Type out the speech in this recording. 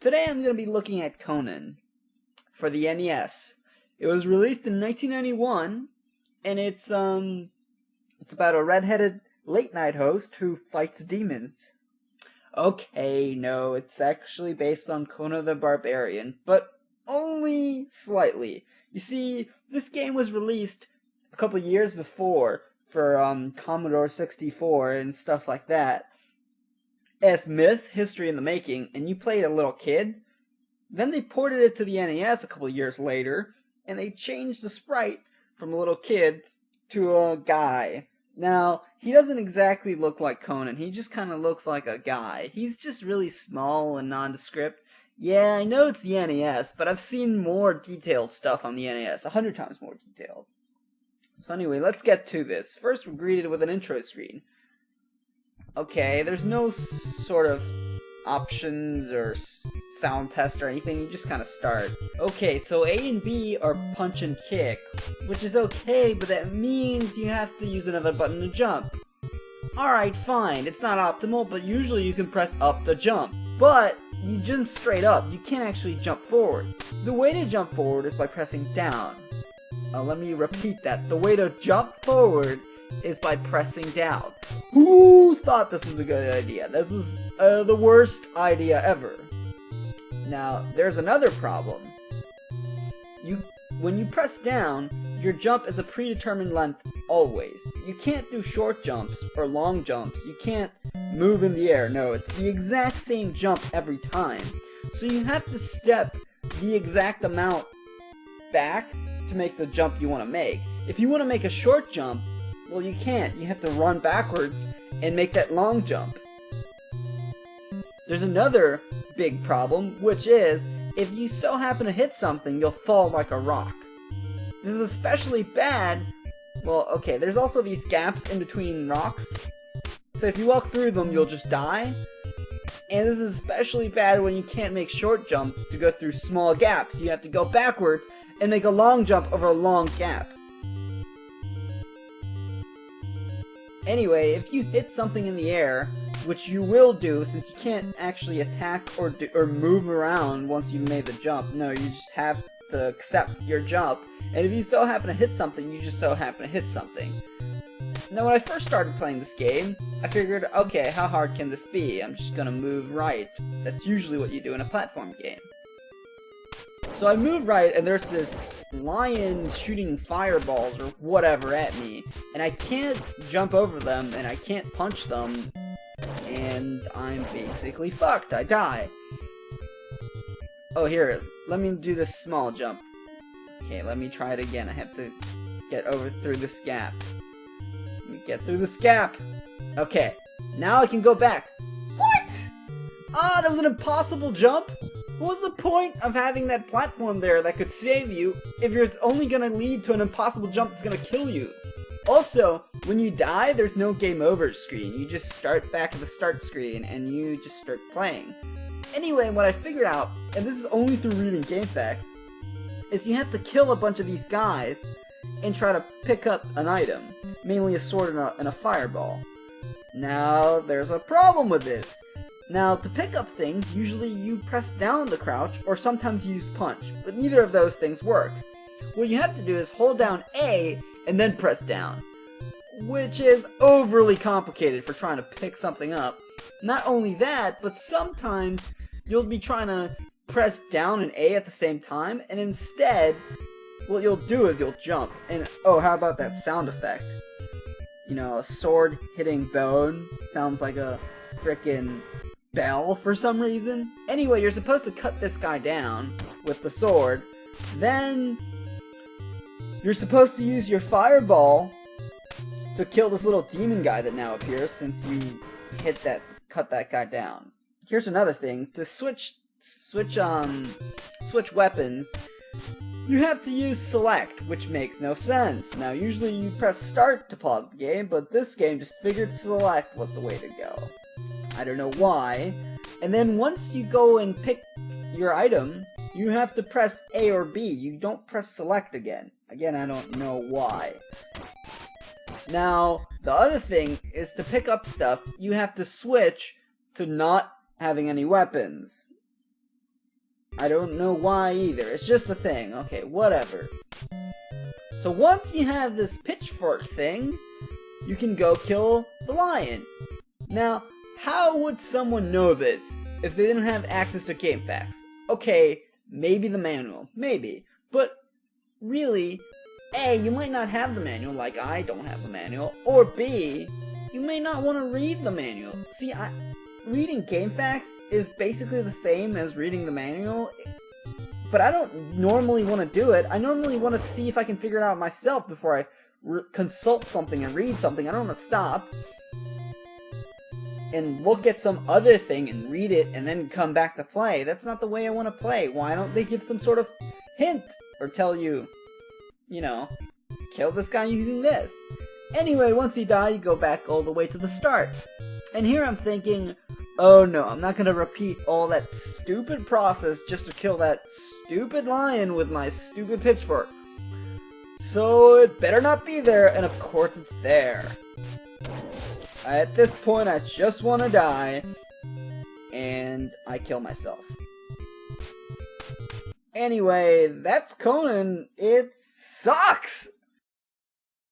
Today I'm going to be looking at Conan for the NES. It was released in 1991, and it's about a red-headed late-night host who fights demons. Okay, no, it's actually based on Conan the Barbarian, but only slightly. You see, this game was released a couple years before for Commodore 64 and stuff like that. As Myth, History in the Making, and you played a little kid. Then they ported it to the NES a couple years later, and they changed the sprite from a little kid to a guy. Now, he doesn't exactly look like Conan, he just kind of looks like a guy. He's just really small and nondescript. Yeah, I know it's the NES, but I've seen more detailed stuff on the NES, 100 times more detailed. So anyway, let's get to this. First, we're greeted with an intro screen. Okay, there's no sort of options or sound test or anything, you just kind of start. Okay, so A and B are punch and kick, which is okay, but that means you have to use another button to jump. Alright, fine, it's not optimal, but usually you can press up to jump. But you jump straight up, you can't actually jump forward. The way to jump forward is by pressing down. Let me repeat that. The way to jump forward is by pressing down. Who thought this was a good idea? This was the worst idea ever. Now, there's another problem. When you press down, your jump is a predetermined length always. You can't do short jumps or long jumps. You can't move in the air. No, it's the exact same jump every time. So you have to step the exact amount back to make the jump you want to make. If you want to make a short jump, well, you can't. You have to run backwards and make that long jump. There's another big problem, which is, if you so happen to hit something, you'll fall like a rock. This is especially bad. Well, okay, there's also these gaps in between rocks. So if you walk through them, you'll just die. And this is especially bad when you can't make short jumps to go through small gaps. You have to go backwards and make a long jump over a long gap. Anyway, if you hit something in the air, which you will do since you can't actually attack or move around once you've made the jump. No, you just have to accept your jump. And if you so happen to hit something, you just so happen to hit something. Now, when I first started playing this game, I figured, okay, how hard can this be? I'm just gonna move right. That's usually what you do in a platform game. So I moved right, and there's this lion shooting fireballs or whatever at me, and I can't jump over them, and I can't punch them, and I'm basically fucked. I die. Oh, here, let me do this small jump. Okay, let me try it again. I have to get through this gap. Let me get through this gap. Okay, now I can go back. What? Ah, that was an impossible jump? What was the point of having that platform there that could save you if it's only gonna lead to an impossible jump that's gonna kill you? Also, when you die, there's no game over screen. You just start back at the start screen and you just start playing. Anyway, what I figured out, and this is only through reading game facts, is you have to kill a bunch of these guys and try to pick up an item, mainly a sword and a fireball. Now, there's a problem with this. Now, to pick up things, usually you press down to crouch, or sometimes you use punch, but neither of those things work. What you have to do is hold down A, and then press down, which is overly complicated for trying to pick something up. Not only that, but sometimes you'll be trying to press down and A at the same time, and instead, what you'll do is you'll jump, and oh, how about that sound effect? You know, a sword hitting bone sounds like a frickin' bell for some reason. Anyway, you're supposed to cut this guy down with the sword. Then you're supposed to use your fireball to kill this little demon guy that now appears since you cut that guy down. Here's another thing. To switch weapons, you have to use select, which makes no sense. Now, usually you press start to pause the game, but this game just figured select was the way to go. I don't know why. And then once you go and pick your item, you have to press A or B. You don't press select again. Again, I don't know why. Now, the other thing is to pick up stuff, you have to switch to not having any weapons. I don't know why either. It's just a thing. Okay, whatever. So once you have this pitchfork thing, you can go kill the lion. Now, how would someone know this if they didn't have access to GameFAQs? Okay, maybe the manual. Maybe. But really, A, you might not have the manual, like I don't have the manual. Or B, you may not want to read the manual. See, reading GameFAQs is basically the same as reading the manual, but I don't normally want to do it. I normally want to see if I can figure it out myself before I consult something and read something. I don't want to stop and look at some other thing and read it and then come back to play. That's not the way I want to play. Why don't they give some sort of hint or tell you, you know, kill this guy using this? Anyway, once you die, you go back all the way to the start. And here I'm thinking, oh no, I'm not gonna repeat all that stupid process just to kill that stupid lion with my stupid pitchfork. So it better not be there, and of course it's there. At this point, I just want to die, and I kill myself. Anyway, that's Conan. It sucks!